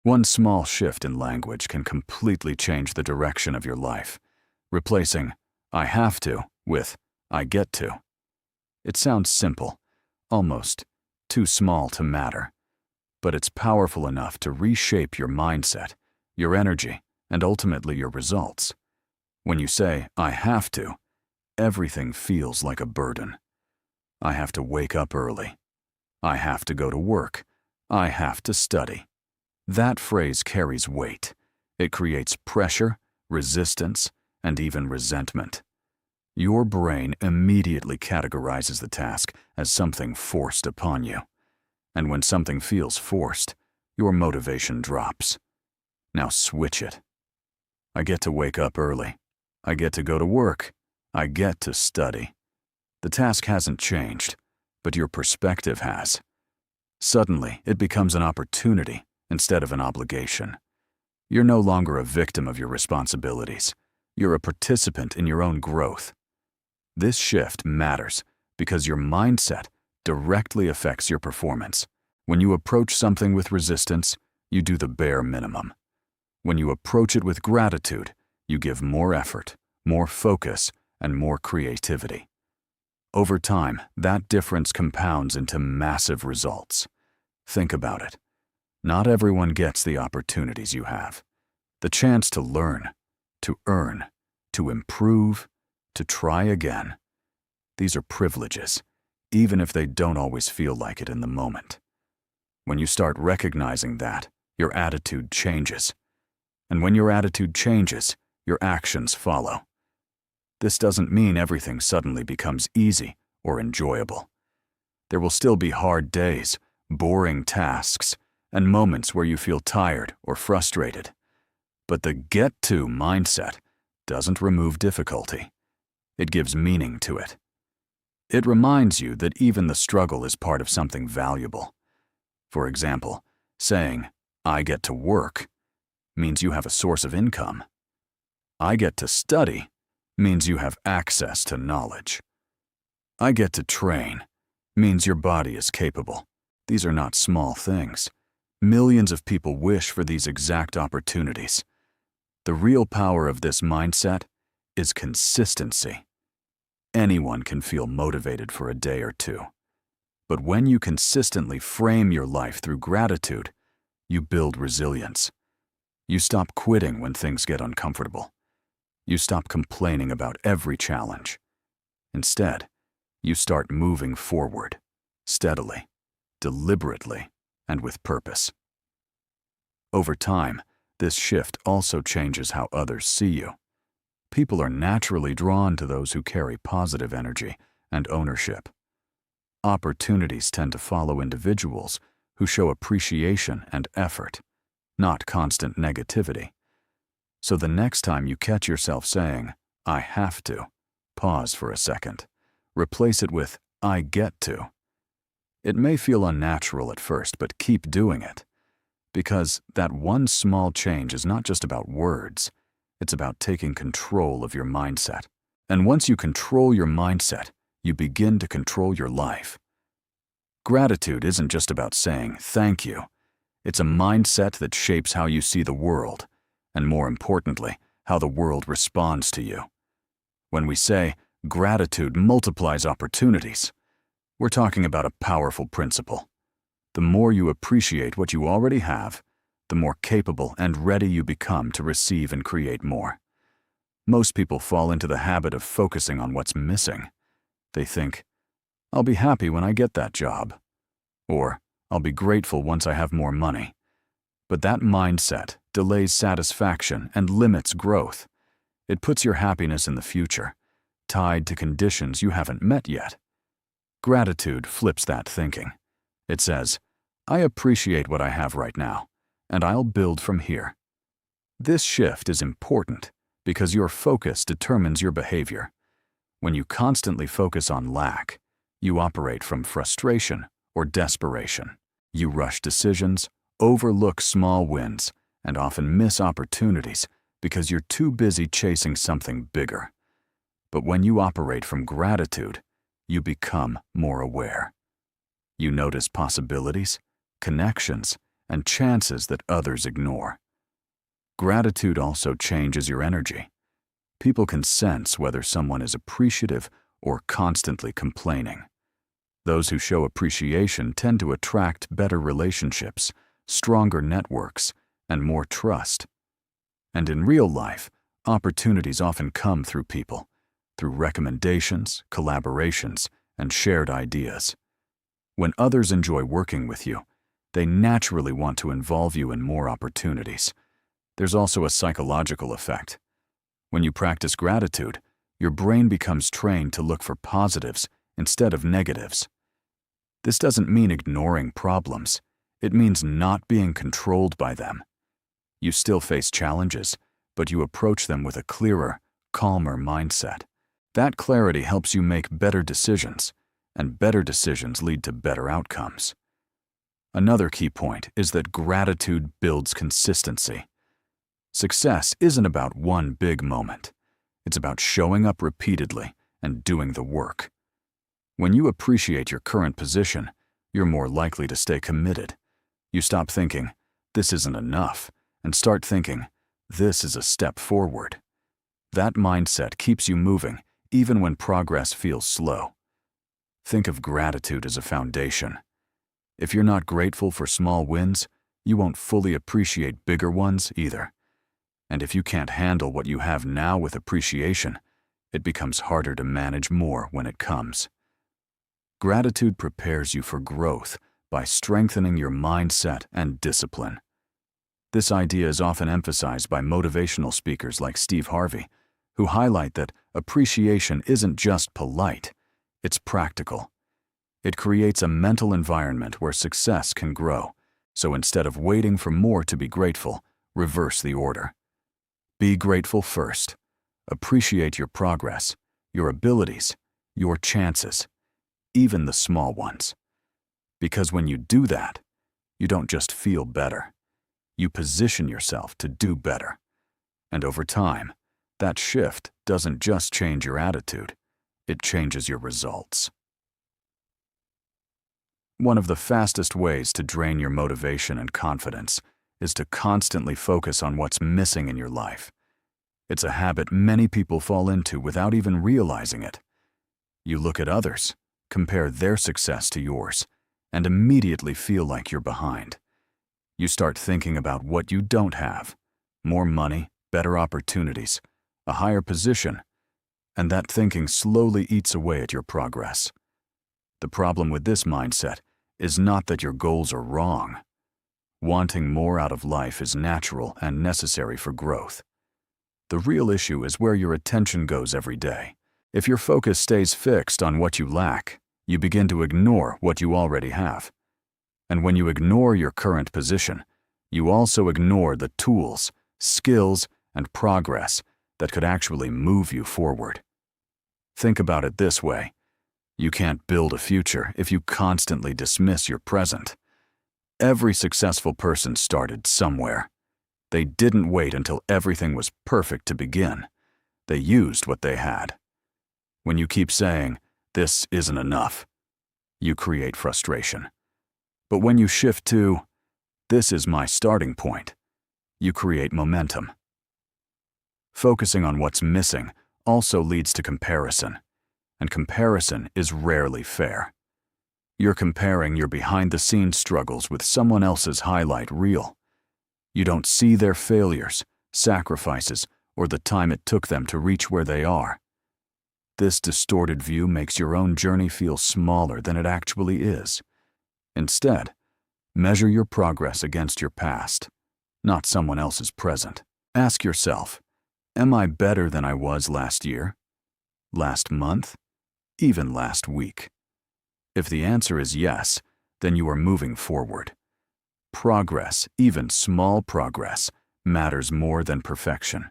One small shift in language can completely change the direction of your life, replacing "I have to" with "I get to." It sounds simple, almost too small to matter, but it's powerful enough to reshape your mindset, your energy, and ultimately your results. When you say, "I have to," everything feels like a burden. I have to wake up early. I have to go to work. I have to study. That phrase carries weight. It creates pressure, resistance, and even resentment. Your brain immediately categorizes the task as something forced upon you. And when something feels forced, your motivation drops. Now switch it. I get to wake up early. I get to go to work. I get to study. The task hasn't changed, but your perspective has. Suddenly, it becomes an opportunity instead of an obligation. You're no longer a victim of your responsibilities. You're a participant in your own growth. This shift matters because your mindset directly affects your performance. When you approach something with resistance, you do the bare minimum. When you approach it with gratitude, you give more effort, more focus, and more creativity. Over time, that difference compounds into massive results. Think about it. Not everyone gets the opportunities you have. The chance to learn, to earn, to improve, to try again. These are privileges, even if they don't always feel like it in the moment. When you start recognizing that, your attitude changes. And when your attitude changes, your actions follow. This doesn't mean everything suddenly becomes easy or enjoyable. There will still be hard days, boring tasks, and moments where you feel tired or frustrated. But the get-to mindset doesn't remove difficulty. It gives meaning to it. It reminds you that even the struggle is part of something valuable. For example, saying, "I get to work," means you have a source of income. "I get to study" means you have access to knowledge. "I get to train" means your body is capable. These are not small things. Millions of people wish for these exact opportunities. The real power of this mindset is consistency. Anyone can feel motivated for a day or two. But when you consistently frame your life through gratitude, you build resilience. You stop quitting when things get uncomfortable. You stop complaining about every challenge. Instead, you start moving forward, steadily, deliberately, and with purpose. Over time, this shift also changes how others see you. People are naturally drawn to those who carry positive energy and ownership. Opportunities tend to follow individuals who show appreciation and effort, not constant negativity. So the next time you catch yourself saying, "I have to," pause for a second. Replace it with, "I get to." It may feel unnatural at first, but keep doing it. Because that one small change is not just about words, it's about taking control of your mindset. And once you control your mindset, you begin to control your life. Gratitude isn't just about saying thank you. It's a mindset that shapes how you see the world, and more importantly, how the world responds to you. When we say gratitude multiplies opportunities, we're talking about a powerful principle. The more you appreciate what you already have, the more capable and ready you become to receive and create more. Most people fall into the habit of focusing on what's missing. They think, "I'll be happy when I get that job," or "I'll be grateful once I have more money." But that mindset delays satisfaction and limits growth. It puts your happiness in the future, tied to conditions you haven't met yet. Gratitude flips that thinking. It says, "I appreciate what I have right now, and I'll build from here." This shift is important because your focus determines your behavior. When you constantly focus on lack, you operate from frustration or desperation. You rush decisions, overlook small wins, and often miss opportunities because you're too busy chasing something bigger. But when you operate from gratitude, you become more aware. You notice possibilities, connections, and chances that others ignore. Gratitude also changes your energy. People can sense whether someone is appreciative or constantly complaining. Those who show appreciation tend to attract better relationships, stronger networks, and more trust. And in real life, opportunities often come through people, through recommendations, collaborations, and shared ideas. When others enjoy working with you, they naturally want to involve you in more opportunities. There's also a psychological effect. When you practice gratitude, your brain becomes trained to look for positives instead of negatives. This doesn't mean ignoring problems. It means not being controlled by them. You still face challenges, but you approach them with a clearer, calmer mindset. That clarity helps you make better decisions, and better decisions lead to better outcomes. Another key point is that gratitude builds consistency. Success isn't about one big moment. It's about showing up repeatedly and doing the work. When you appreciate your current position, you're more likely to stay committed. You stop thinking, "This isn't enough," and start thinking, "This is a step forward." That mindset keeps you moving even when progress feels slow. Think of gratitude as a foundation. If you're not grateful for small wins, you won't fully appreciate bigger ones either. And if you can't handle what you have now with appreciation, it becomes harder to manage more when it comes. Gratitude prepares you for growth by strengthening your mindset and discipline. This idea is often emphasized by motivational speakers like Steve Harvey, who highlight that appreciation isn't just polite, it's practical. It creates a mental environment where success can grow, so instead of waiting for more to be grateful, reverse the order. Be grateful first. Appreciate your progress, your abilities, your chances, even the small ones. Because when you do that, you don't just feel better. You position yourself to do better. And over time, that shift doesn't just change your attitude, it changes your results. One of the fastest ways to drain your motivation and confidence is to constantly focus on what's missing in your life. It's a habit many people fall into without even realizing it. You look at others, compare their success to yours, and immediately feel like you're behind. You start thinking about what you don't have: more money, better opportunities, a higher position, and that thinking slowly eats away at your progress. The problem with this mindset is not that your goals are wrong. Wanting more out of life is natural and necessary for growth. The real issue is where your attention goes every day. If your focus stays fixed on what you lack, you begin to ignore what you already have. And when you ignore your current position, you also ignore the tools, skills, and progress that could actually move you forward. Think about it this way: you can't build a future if you constantly dismiss your present. Every successful person started somewhere. They didn't wait until everything was perfect to begin. They used what they had. When you keep saying, "This isn't enough," you create frustration. But when you shift to, "This is my starting point," you create momentum. Focusing on what's missing also leads to comparison, and comparison is rarely fair. You're comparing your behind-the-scenes struggles with someone else's highlight reel. You don't see their failures, sacrifices, or the time it took them to reach where they are. This distorted view makes your own journey feel smaller than it actually is. Instead, measure your progress against your past, not someone else's present. Ask yourself, am I better than I was last year, last month, even last week? If the answer is yes, then you are moving forward. Progress, even small progress, matters more than perfection.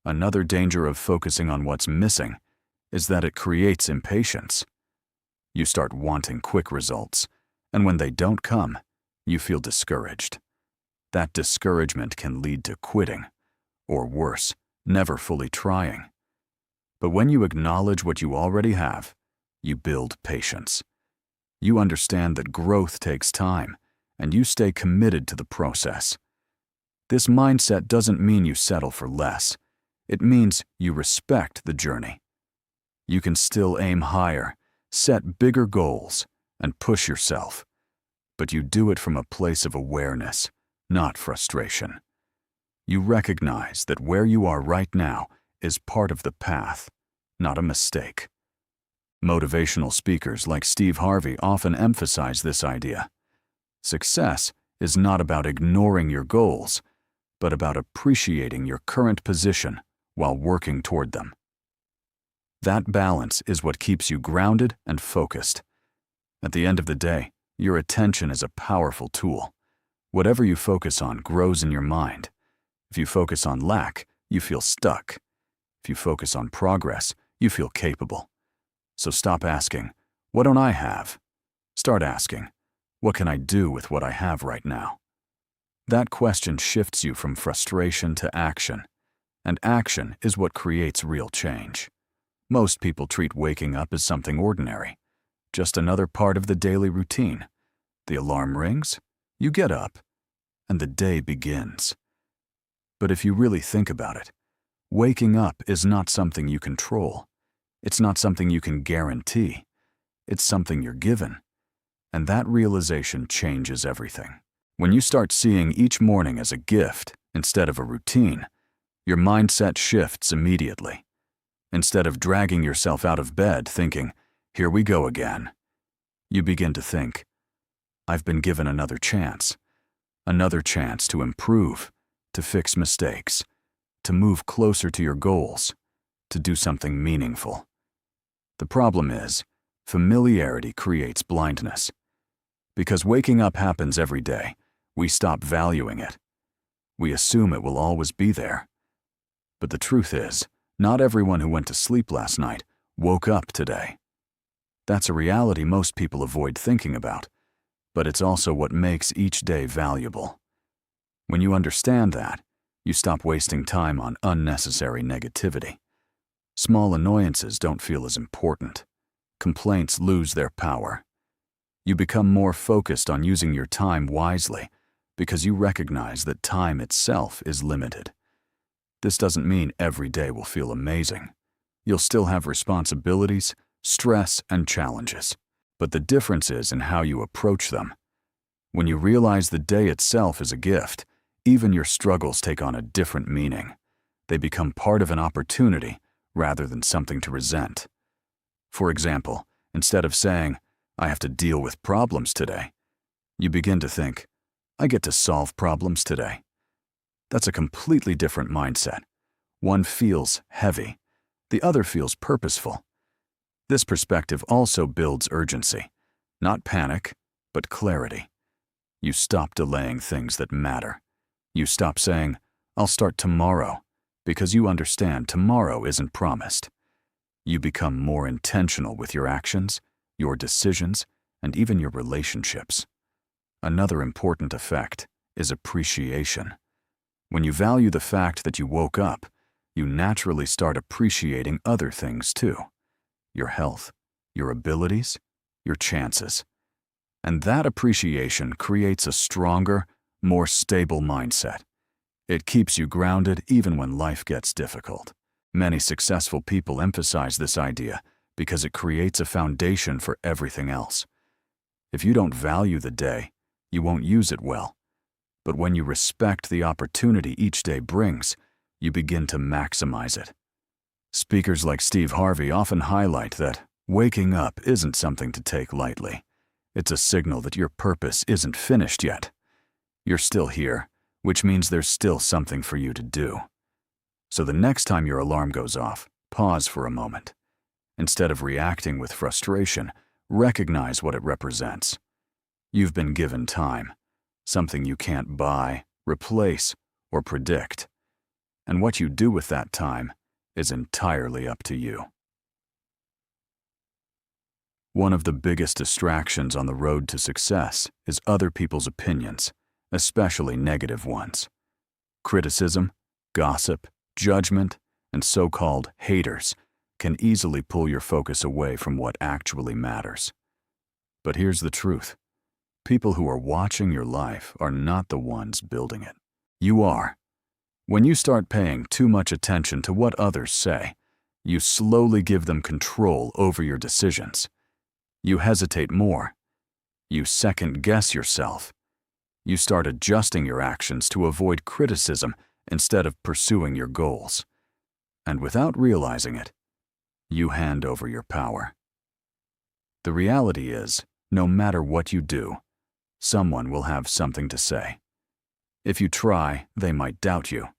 Another danger of focusing on what's missing is that it creates impatience. You start wanting quick results, and when they don't come, you feel discouraged. That discouragement can lead to quitting, or worse, never fully trying. But when you acknowledge what you already have, you build patience. You understand that growth takes time, and you stay committed to the process. This mindset doesn't mean you settle for less. It means you respect the journey. You can still aim higher, set bigger goals, and push yourself. But you do it from a place of awareness, not frustration. You recognize that where you are right now is part of the path, not a mistake. Motivational speakers like Steve Harvey often emphasize this idea. Success is not about ignoring your goals, but about appreciating your current position while working toward them. That balance is what keeps you grounded and focused. At the end of the day, your attention is a powerful tool. Whatever you focus on grows in your mind. If you focus on lack, you feel stuck. If you focus on progress, you feel capable. So stop asking, "What don't I have?" Start asking, "What can I do with what I have right now?" That question shifts you from frustration to action, and action is what creates real change. Most people treat waking up as something ordinary, just another part of the daily routine. The alarm rings, you get up, and the day begins. But if you really think about it, waking up is not something you control. It's not something you can guarantee. It's something you're given. And that realization changes everything. When you start seeing each morning as a gift instead of a routine, your mindset shifts immediately. Instead of dragging yourself out of bed thinking, "Here we go again," you begin to think, "I've been given another chance to improve, to fix mistakes, to move closer to your goals, to do something meaningful." The problem is, familiarity creates blindness. Because waking up happens every day, we stop valuing it. We assume it will always be there. But the truth is, not everyone who went to sleep last night woke up today. That's a reality most people avoid thinking about, but it's also what makes each day valuable. When you understand that, you stop wasting time on unnecessary negativity. Small annoyances don't feel as important. Complaints lose their power. You become more focused on using your time wisely because you recognize that time itself is limited. This doesn't mean every day will feel amazing. You'll still have responsibilities, stress, and challenges. But the difference is in how you approach them. When you realize the day itself is a gift, even your struggles take on a different meaning. They become part of an opportunity rather than something to resent. For example, instead of saying, "I have to deal with problems today," you begin to think, "I get to solve problems today." That's a completely different mindset. One feels heavy, the other feels purposeful. This perspective also builds urgency, not panic, but clarity. You stop delaying things that matter. You stop saying, "I'll start tomorrow," because you understand tomorrow isn't promised. You become more intentional with your actions, your decisions, and even your relationships. Another important effect is appreciation. When you value the fact that you woke up, you naturally start appreciating other things too. Your health, your abilities, your chances. And that appreciation creates a stronger, more stable mindset. It keeps you grounded even when life gets difficult. Many successful people emphasize this idea because it creates a foundation for everything else. If you don't value the day, you won't use it well. But when you respect the opportunity each day brings, you begin to maximize it. Speakers like Steve Harvey often highlight that waking up isn't something to take lightly. It's a signal that your purpose isn't finished yet. You're still here, which means there's still something for you to do. So the next time your alarm goes off, pause for a moment. Instead of reacting with frustration, recognize what it represents. You've been given time, something you can't buy, replace, or predict. And what you do with that time is entirely up to you. One of the biggest distractions on the road to success is other people's opinions, especially negative ones. Criticism, gossip, judgment, and so-called haters can easily pull your focus away from what actually matters. But here's the truth. People who are watching your life are not the ones building it. You are. When you start paying too much attention to what others say, you slowly give them control over your decisions. You hesitate more. You second-guess yourself. You start adjusting your actions to avoid criticism instead of pursuing your goals. And without realizing it, you hand over your power. The reality is, no matter what you do, someone will have something to say. If you try, they might doubt you.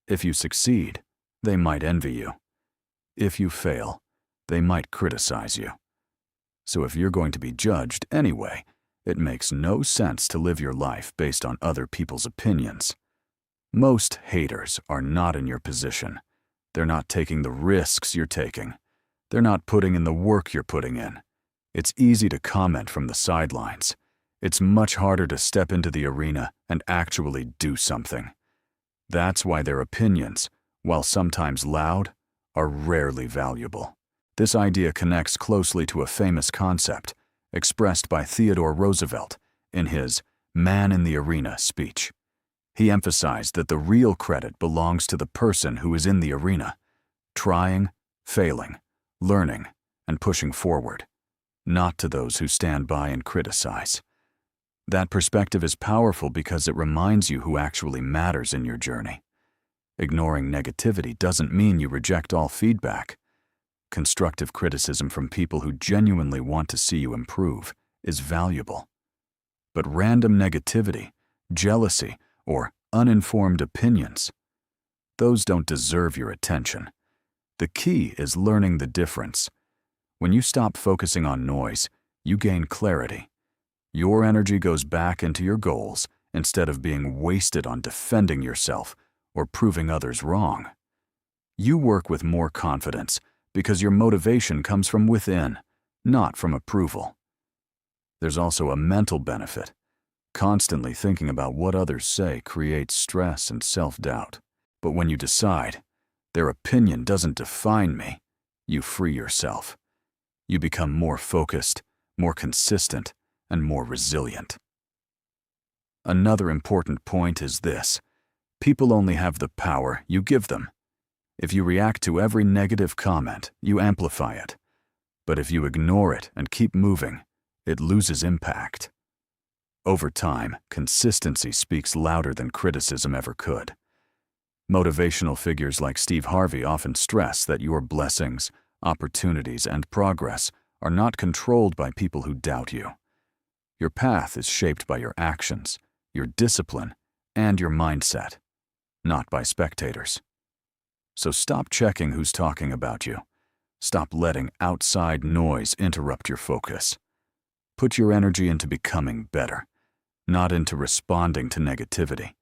If you succeed, they might envy you. If you fail, they might criticize you. So if you're going to be judged anyway, it makes no sense to live your life based on other people's opinions. Most haters are not in your position. They're not taking the risks you're taking. They're not putting in the work you're putting in. It's easy to comment from the sidelines. It's much harder to step into the arena and actually do something. That's why their opinions, while sometimes loud, are rarely valuable. This idea connects closely to a famous concept expressed by Theodore Roosevelt in his Man in the Arena speech. He emphasized that the real credit belongs to the person who is in the arena, trying, failing, learning, and pushing forward, not to those who stand by and criticize. That perspective is powerful because it reminds you who actually matters in your journey. Ignoring negativity doesn't mean you reject all feedback. Constructive criticism from people who genuinely want to see you improve is valuable. But random negativity, jealousy, or uninformed opinions, those don't deserve your attention. The key is learning the difference. When you stop focusing on noise, you gain clarity. Your energy goes back into your goals instead of being wasted on defending yourself or proving others wrong. You work with more confidence because your motivation comes from within, not from approval. There's also a mental benefit. Constantly thinking about what others say creates stress and self-doubt. But when you decide, their opinion doesn't define me, you free yourself. You become more focused, more consistent, and more resilient. Another important point is this: people only have the power you give them. If you react to every negative comment, you amplify it. But if you ignore it and keep moving, it loses impact. Over time, consistency speaks louder than criticism ever could. Motivational figures like Steve Harvey often stress that your blessings, opportunities, and progress are not controlled by people who doubt you. Your path is shaped by your actions, your discipline, and your mindset, not by spectators. So stop checking who's talking about you. Stop letting outside noise interrupt your focus. Put your energy into becoming better, not into responding to negativity.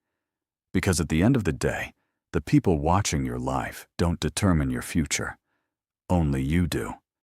Because at the end of the day, the people watching your life don't determine your future. Only you do.